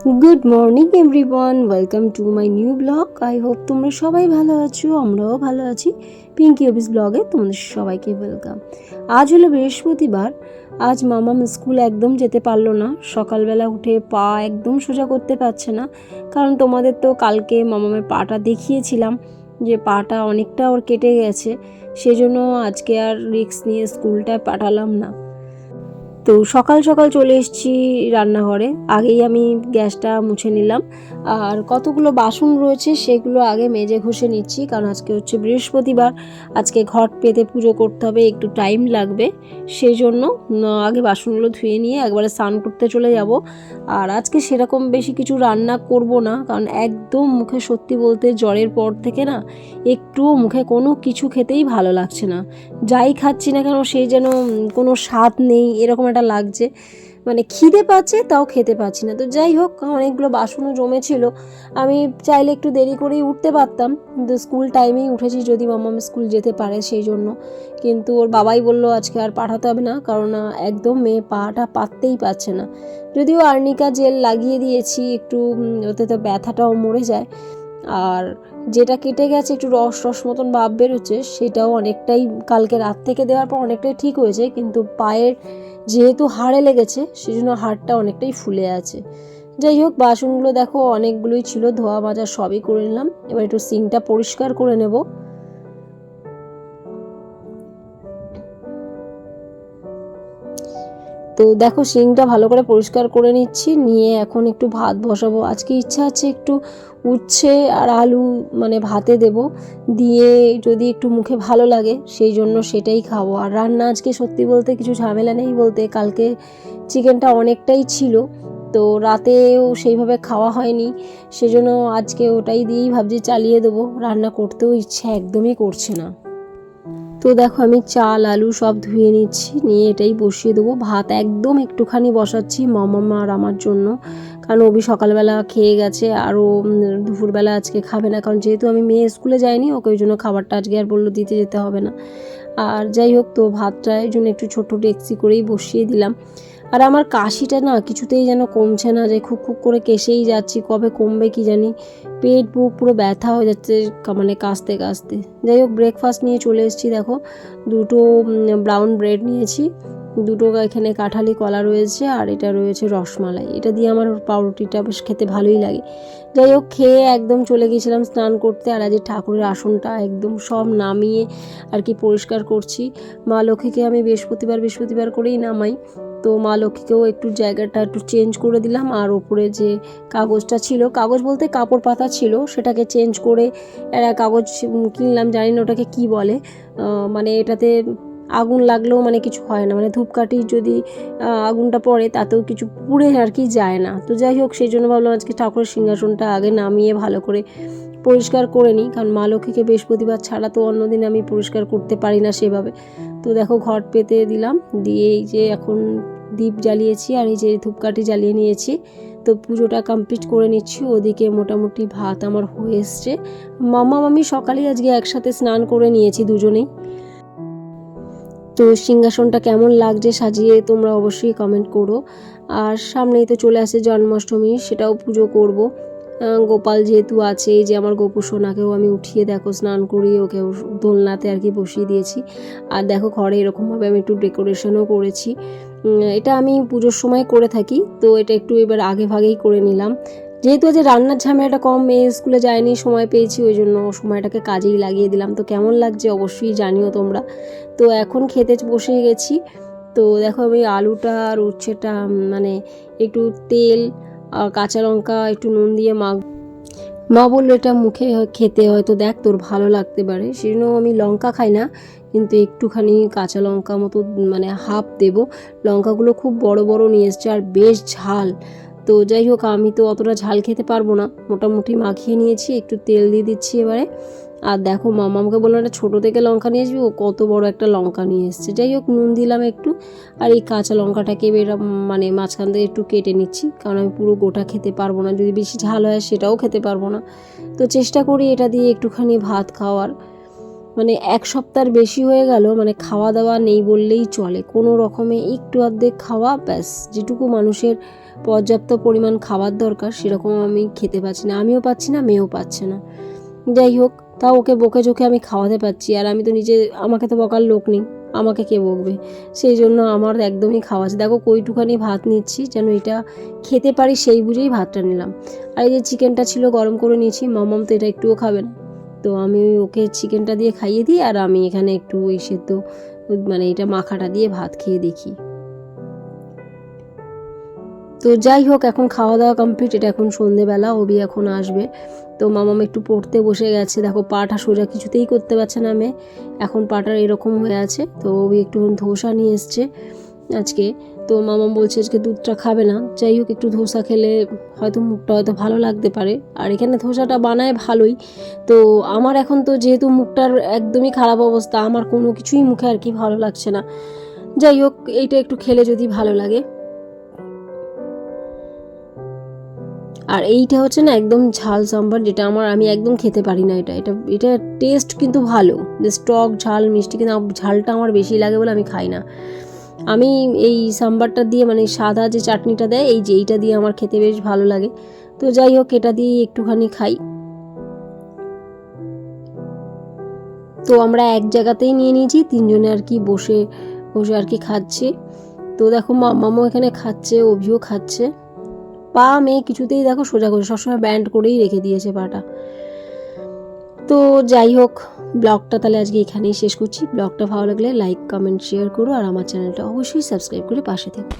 Good morning everyone, welcome to my new blog. I hope তোমরা সবাই ভালো আছো, আমরাও ভালো আছি। পিঙ্কি অফিস ব্লগে তোমাদের সবাইকে ওয়েলকাম। আজ হলো বৃহস্পতিবার। আজ মামাম স্কুল একদম যেতে পারলো না। সকালবেলা উঠে পা একদম সোজা করতে পারছে না, কারণ তোমাদের তো কালকে মামামের পাটা দেখিয়েছিলাম যে পাটা অনেকটা ওর কেটে গেছে। সেজন্য আজকে আর রিস্ক নিয়ে স্কুলটায় পাঠালাম না। তো সকাল সকাল চলে এসেছি রান্নাঘরে। আগেই আমি গ্যাসটা মুছে নিলাম, আর কতগুলো বাসন রয়েছে সেগুলো আগে মেজে ঘষে নিচ্ছি, কারণ আজকে হচ্ছে বৃহস্পতিবার। আজকে ঘট পেতে পুজো করতে হবে, একটু টাইম লাগবে। সেই জন্য আগে বাসনগুলো ধুয়ে নিয়ে একবারে স্নান করতে চলে যাব। আর আজকে সেরকম বেশি কিছু রান্না করব না, কারণ একদম মুখে সত্যি বলতে জ্বরের পর থেকে না একটুও মুখে কোনো কিছু খেতেই ভালো লাগছে না। যাই খাচ্ছি না কেন সেই যেন কোনো স্বাদ নেই, এরকম একটা লাগছে। মানে খিদে পাচ্ছে তাও খেতে পাচ্ছি না। তো যাই হোক, অনেকগুলো বাসনও জমেছিল। আমি চাইলে একটু দেরি করেই উঠতে পারতাম, কিন্তু স্কুল টাইমেই উঠেছি যদি মাম্মাম স্কুল যেতে পারে সেই জন্য। কিন্তু ওর বাবাই বলল আজকে আর পাঠাতে হবে না, কারণ একদম মেয়ে পাটা পাততেই পারছে না। যদিও আর্নিকা জেল লাগিয়ে দিয়েছি, একটু ওতে তো ব্যথাটাও মরে যায়। আর যেটা কেটে গেছে একটু রস রস মতন ভাব বেরোচ্ছে, সেটাও অনেকটাই কালকে রাত থেকে দেওয়ার পর অনেকটাই ঠিক হয়েছে। কিন্তু পায়ের যেহেতু হাড়ে লেগেছে সেজন্য হাড়টা অনেকটাই ফুলে আছে। যাই হোক, বাসনগুলো দেখো অনেকগুলোই ছিল, ধোয়া মাজা সবই করে নিলাম। এবার একটু সিঙ্কটা পরিষ্কার করে নেব। তো দেখো সিঙ্কটা ভালো করে পরিষ্কার করে নিচ্ছি, নিয়ে এখন একটু ভাত বসাবো। আজকে ইচ্ছা আছে একটু উচ্ছে আর আলু মানে ভাতে দেব, দিয়ে যদি একটু মুখে ভালো লাগে সেই জন্য সেটাই খাবো। আর রান্না আজকে সত্যি বলতে কিছু ঝামেলা নেই বলতে, কালকে চিকেনটা অনেকটাই ছিল, তো রাতেও সেইভাবে খাওয়া হয়নি। সেজন্য আজকে ওটাই দিয়েই ভাবছি চালিয়ে দেবো। রান্না করতেও ইচ্ছে একদমই করছে না। তো দেখো আমি চাল আলু সব ধুয়ে নিচ্ছি, নিয়ে এটাই বসিয়ে দেবো। ভাত একদম একটুখানি বসাচ্ছি মামাম আর আমার জন্য, কারণ ওবি সকালবেলা খেয়ে গেছে, আরও দুপুরবেলা আজকে খাবে না, কারণ যেহেতু আমি মেয়ে স্কুলে যাইনি ওকে, ওই জন্য খাবারটা আজকে আর বললো দিতে যেতে হবে না। আর যাই হোক, তো ভাতটা এই জন্য একটু ছোটো ডেকচি করেই বসিয়ে দিলাম। আর আমার কাশিটা না কিছুতেই যেন কমছে না, যে খুব খুব করে কেসেই যাচ্ছি, কবে কমবে কি জানি। পেট বুক পুরো ব্যথা হয়ে যাচ্ছে মানে কাশতে কাশতে। যাই হোক, ব্রেকফাস্ট নিয়ে চলে এসেছি। দেখো দুটো ব্রাউন ব্রেড নিয়েছি, দুটো এখানে কাঁঠালি কলা রয়েছে, আর এটা রয়েছে রসমালাই। এটা দিয়ে আমার পাউরুটিটা বেশ খেতে ভালোই লাগে। যাই হোক, খেয়ে একদম চলে গিয়েছিলাম স্নান করতে। আর আজ ঠাকুরের আসনটা একদম সব নামিয়ে আর কি পরিষ্কার করছি। মা লক্ষ্মীকে আমি বৃহস্পতিবার করেই নামাই, তো মা লক্ষ্মীকেও একটু জায়গাটা একটু চেঞ্জ করে দিলাম। আর ওপরে যে কাগজটা ছিল, কাগজ বলতে কাপড় পাতা ছিল, সেটাকে চেঞ্জ করে একটা কাগজ কিনলাম, জানি না ওটাকে কি বলে। মানে এটাতে আগুন লাগলেও মানে কিছু হয় না, মানে ধূপকাঠি যদি আগুনটা পড়ে তাতেও কিছু পুড়ে আর কি যায় না। তো যাই হোক, সেই জন্য ভাবলাম আজকে ঠাকুরের সিংহাসনটা আগে নামিয়ে ভালো করে পরিষ্কার করে নিই, কারণ মা লক্ষ্মীকে বৃহস্পতিবার ছাড়া তো অন্যদিন আমি পরিষ্কার করতে পারি না সেভাবে। তো দেখো ঘট পেতে দিলাম, দিয়ে এই যে এখন দীপ জ্বালিয়েছি আর এই যে ধূপকাঠি জ্বালিয়ে নিয়েছি। তো পুজোটা কমপ্লিট করে নিচ্ছি। ওদিকে মোটামুটি ভাত আমার হয়ে এসছে। মামা মামি সকালেই আজকে একসাথে স্নান করে নিয়েছি দুজনেই। তো সিংহাসনটা কেমন লাগছে সাজিয়ে তোমরা অবশ্যই কমেন্ট করো। আর সামনেই তো চলে আসে জন্মাষ্টমী, সেটাও পুজো করব। গোপাল যেহেতু আছে, এই যে আমার গোপু সোনাকেও আমি উঠিয়ে দেখো স্নান করিয়ে ওকে দোলনাতে আর কি বসিয়ে দিয়েছি। আর দেখো ঘরে এরকমভাবে আমি একটু ডেকোরেশনও করেছি। এটা আমি পুজোর সময় করে থাকি, তো এটা একটু এবার আগে ভাগেই করে নিলাম। যেহেতু আজ রান্নার ঝামেলাটা কম, মেয়ে স্কুলে যায়নি, সময় পেয়েছি, ওই জন্য সময়টাকে কাজেই লাগিয়ে দিলাম। তো কেমন লাগছে অবশ্যই জানিও তোমরা। তো এখন খেতে বসে গেছি। তো দেখো আমি আলুটা আর উচ্ছেটা মানে একটু তেল আর কাঁচা লঙ্কা একটু নুন দিয়ে মা বললো এটা মুখে খেতে হয়তো দেখ তোর ভালো লাগতে পারে, সেই জন্য আমি লঙ্কা খাই না, কিন্তু একটুখানি কাঁচা লঙ্কা মতো মানে হাফ দেব। লঙ্কাগুলো খুব বড় বড় নিয়ে এসছে আর বেশ ঝাল। তো যাই হোক, আমি তো অতটা ঝাল খেতে পারবো না, মোটামুটি মাখিয়ে নিয়েছি। একটু তেল দিয়ে দিচ্ছি এবারে। আর দেখো মামামকে বললাম একটা ছোটো থেকে লঙ্কা নিয়ে আসবি, ও কত বড় একটা লঙ্কা নিয়ে এসছে। যাই হোক, নুন দিলাম একটু, আর এই কাঁচা লঙ্কাটাকে এরকম মানে মাঝখান থেকে একটু কেটে নিচ্ছি, কারণ আমি পুরো গোটা খেতে পারবো না, যদি বেশি ঝাল হয় সেটাও খেতে পারবো না। তো চেষ্টা করি এটা দিয়ে একটুখানি ভাত খাওয়ার। মানে এক সপ্তাহের বেশি হয়ে গেল, মানে খাওয়া দাওয়া নেই বললেই চলে, কোনো রকমে একটু অর্ধেক খাওয়া ব্যাস, যেটুকু মানুষের পর্যাপ্ত পরিমাণ খাবার দরকার সেরকম আমি খেতে পাচ্ছি না, আমিও পাচ্ছি না, মেয়েও পাচ্ছে না। যাই হোক, তাও ওকে বকে চোখে আমি খাওয়াতে পারছি, আর আমি তো নিজে, আমাকে তো বকার লোক নেই, আমাকে কে বকবে, সেই জন্য আমার একদমই খাওয়াচ্ছে। দেখো কইটুখানি ভাত নিচ্ছি, যেন এটা খেতে পারি সেই বুঝেই ভাতটা নিলাম। আর এই যে চিকেনটা ছিল গরম করে নিয়েছি, মামাম তো এটা একটুও খাবে না, তো আমি ওকে চিকেনটা দিয়ে খাইয়ে দিই, আর আমি এখানে একটু ওই সেদ্ধ মানে এটা মাখাটা দিয়ে ভাত খেয়ে দেখি। তো যাই হোক, এখন খাওয়া দাওয়া কমপ্লিট, এটা এখন সন্ধেবেলা, অবি এখন আসবে। তো মামাম একটু পড়তে বসে গেছে, দেখো পাটা সোজা কিছুতেই করতে পারছে না মেয়ে, এখন পাটার এরকম হয়ে আছে। তো অবি একটু ধোসা নিয়ে এসছে আজকে, তো মামাম বলছে আজকে দুধটা খাবে না। যাই হোক, একটু ধোসা খেলে হয়তো মুখটা হয়তো ভালো লাগতে পারে, আর এখানে ধোসাটা বানায় ভালোই। তো আমার এখন তো যেহেতু মুখটার একদমই খারাপ অবস্থা, আমার কোনো কিছুই মুখে আর কি ভালো লাগছে না। যাই হোক, এইটা একটু খেলে যদি ভালো লাগে। আর এইটা হচ্ছে না একদম ঝাল সাম্বার, যেটা আমি একদম খেতে পারি না। এটা এটা এটা টেস্ট কিন্তু ভালো, যে টক ঝাল মিষ্টি, কিন্তু ঝালটা আমার বেশি লাগে বলে আমি খাই না। আমি এই সাম্বারটা দিয়ে, মানে সাদা যে চাটনিটা দেয়, এই যে এইটা দিয়ে আমার খেতে বেশ ভালো লাগে। তো যাই হোক, এটা দিয়ে একটুখানি খাই। তো আমরা এক জায়গাতেই নিয়ে নিয়েছি, তিনজনে আর কি বসে বসে আর কি খাচ্ছি। তো দেখো মামাও এখানে খাচ্ছে, অভিও খাচ্ছে। পা মেয়ে কিছুতেই দেখো সোজা করে, সবসময় ব্যান্ড করেই রেখে দিয়েছে পাটা। তো যাই হোক, ব্লগটা তাহলে আজকে এখানেই শেষ করছি। ব্লগটা ভালো লাগলে লাইক, কমেন্ট, শেয়ার করো, আর আমার চ্যানেলটা অবশ্যই সাবস্ক্রাইব করে পাশে থেকো।